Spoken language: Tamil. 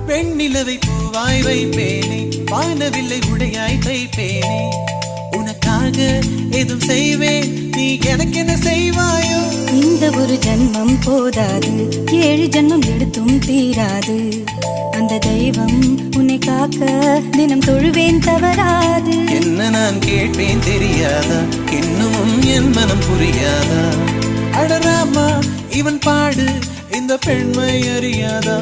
வெண்ணிலவை பூவாய் வைப்பேனே, வானவில்லை உடையாய் தைப்பேனே, உனக்காக எதுவும் செய்வேன், நீ எனக்கு என்ன செய்வாயோ? இந்த ஒரு ஜன்மம் போதாது, 7 ஜன்மம் எடுத்தும் தீராது. அந்த தெய்வம் உன்னை காக்க தினம் தொழுவேன் தவறாது. என்ன நான் கேட்பேன் தெரியாதா, இன்னமும் என் மனம் புரியாதா? அடராமா இவன் பாடு இந்த பெண்மை அறியாதா?